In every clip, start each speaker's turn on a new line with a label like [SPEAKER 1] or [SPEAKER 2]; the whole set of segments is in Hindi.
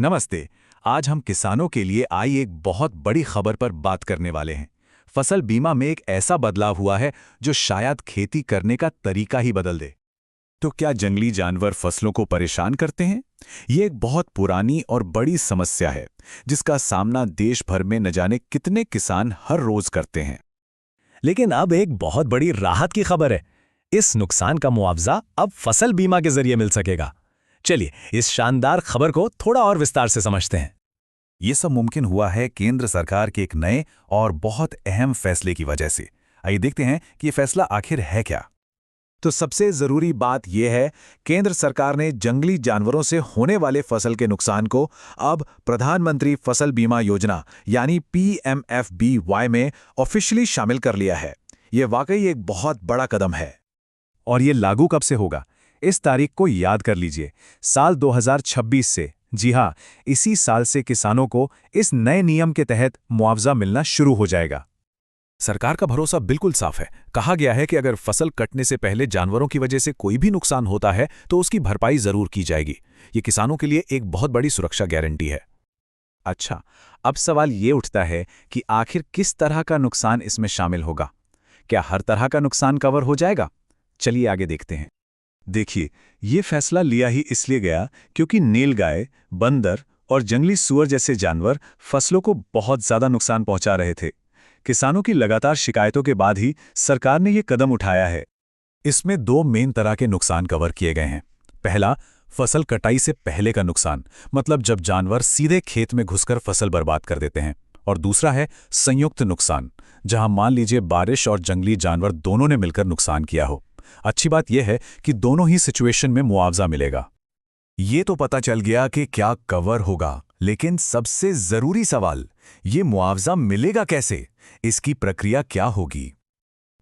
[SPEAKER 1] नमस्ते। आज हम किसानों के लिए आई एक बहुत बड़ी खबर पर बात करने वाले हैं। फसल बीमा में एक ऐसा बदलाव हुआ है जो शायद खेती करने का तरीका ही बदल दे। तो क्या जंगली जानवर फसलों को परेशान करते हैं? ये एक बहुत पुरानी और बड़ी समस्या है जिसका सामना देश भर में न जाने कितने किसान हर रोज करते हैं।
[SPEAKER 2] लेकिन अब एक बहुत बड़ी राहत की खबर है। इस नुकसान का मुआवजा अब फसल बीमा के जरिए मिल सकेगा। चलिए इस शानदार खबर को थोड़ा और विस्तार से समझते हैं।
[SPEAKER 1] ये सब मुमकिन हुआ है केंद्र सरकार के एक नए और बहुत अहम फैसले की वजह से। आइए देखते हैं कि ये फैसला आखिर है क्या। तो सबसे जरूरी बात यह है, केंद्र सरकार ने जंगली जानवरों से होने वाले फसल के नुकसान को अब प्रधानमंत्री फसल बीमा योजना यानी PMFBY में ऑफिशियली शामिल कर लिया है। ये वाकई एक बहुत बड़ा कदम है। और ये लागू कब से होगा? इस तारीख को याद कर लीजिए, साल 2026 से। जी हाँ, इसी साल से किसानों को इस नए नियम के तहत मुआवजा मिलना शुरू हो जाएगा। सरकार का भरोसा बिल्कुल साफ है। कहा गया है कि अगर फसल कटने से पहले जानवरों की वजह से कोई भी नुकसान होता है तो उसकी भरपाई जरूर की जाएगी। ये किसानों के लिए एक बहुत बड़ी सुरक्षा गारंटी है। अच्छा, अब सवाल ये उठता है कि आखिर किस तरह का नुकसान इसमें शामिल होगा? क्या हर तरह का नुकसान कवर हो जाएगा? चलिए आगे देखते हैं। देखिए, ये फैसला लिया ही इसलिए गया क्योंकि नीलगाय, बंदर और जंगली सूअर जैसे जानवर फसलों को बहुत ज्यादा नुकसान पहुंचा रहे थे। किसानों की लगातार शिकायतों के बाद ही सरकार ने ये कदम उठाया है। इसमें दो मेन तरह के नुकसान कवर किए गए हैं। पहला, फसल कटाई से पहले का नुकसान, मतलब जब जानवर सीधे खेत में घुसकर फसल बर्बाद कर देते हैं। और दूसरा है संयुक्त नुकसान, जहां मान लीजिए बारिश और जंगली जानवर दोनों ने मिलकर नुकसान किया हो। अच्छी बात यह है कि दोनों ही सिचुएशन में मुआवजा मिलेगा। ये तो पता चल गया कि क्या कवर होगा, लेकिन सबसे जरूरी सवाल, ये मुआवजा मिलेगा कैसे? इसकी प्रक्रिया क्या होगी?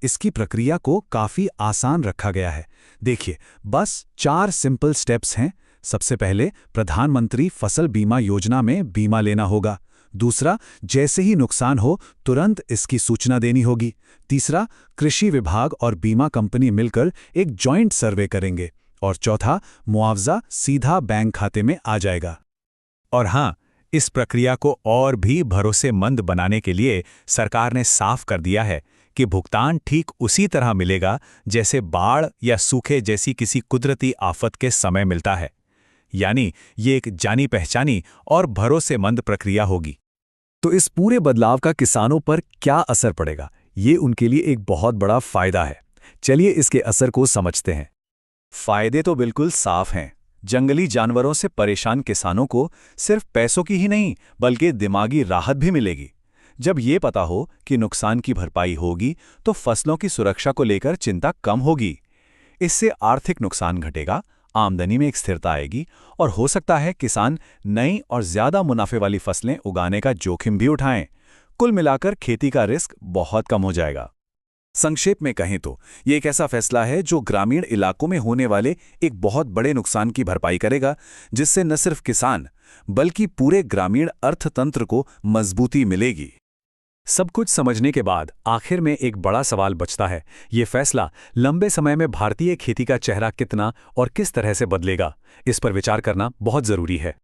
[SPEAKER 1] इसकी प्रक्रिया को काफी आसान रखा गया है। देखिए, बस 4 सिंपल स्टेप्स हैं। सबसे पहले प्रधानमंत्री फसल बीमा योजना में बीमा लेना होगा। दूसरा, जैसे ही नुकसान हो तुरंत इसकी सूचना देनी होगी। तीसरा, कृषि विभाग और बीमा कंपनी मिलकर एक जॉइंट सर्वे करेंगे। और चौथा, मुआवजा सीधा बैंक खाते में आ जाएगा। और हाँ, इस प्रक्रिया को और भी भरोसेमंद बनाने के लिए सरकार ने साफ कर दिया है कि भुगतान ठीक उसी तरह मिलेगा जैसे बाढ़ या सूखे जैसी किसी कुदरती आफत के समय मिलता है। यानी ये एक जानी पहचानी और भरोसेमंद प्रक्रिया होगी। तो इस पूरे बदलाव का किसानों पर क्या असर पड़ेगा? ये उनके लिए एक बहुत बड़ा फायदा है। चलिए इसके असर को समझते हैं। फायदे तो बिल्कुल साफ हैं। जंगली जानवरों से परेशान किसानों को सिर्फ पैसों की ही नहीं बल्कि दिमागी राहत भी मिलेगी। जब ये पता हो कि नुकसान की भरपाई होगी तो फसलों की सुरक्षा को लेकर चिंता कम होगी। इससे आर्थिक नुकसान घटेगा, आमदनी में एक स्थिरता आएगी और हो सकता है किसान नई और ज्यादा मुनाफे वाली फसलें उगाने का जोखिम भी उठाएं। कुल मिलाकर खेती का रिस्क बहुत कम हो जाएगा। संक्षेप में कहें तो ये एक ऐसा फैसला है जो ग्रामीण इलाकों में होने वाले एक बहुत बड़े नुकसान की भरपाई करेगा, जिससे न सिर्फ किसान बल्कि पूरे ग्रामीण अर्थतंत्र को मजबूती मिलेगी। सब कुछ समझने के बाद आखिर में एक बड़ा सवाल बचता है। ये फैसला लंबे समय में भारतीय खेती का चेहरा कितना और किस तरह से बदलेगा, इस पर विचार करना बहुत जरूरी है।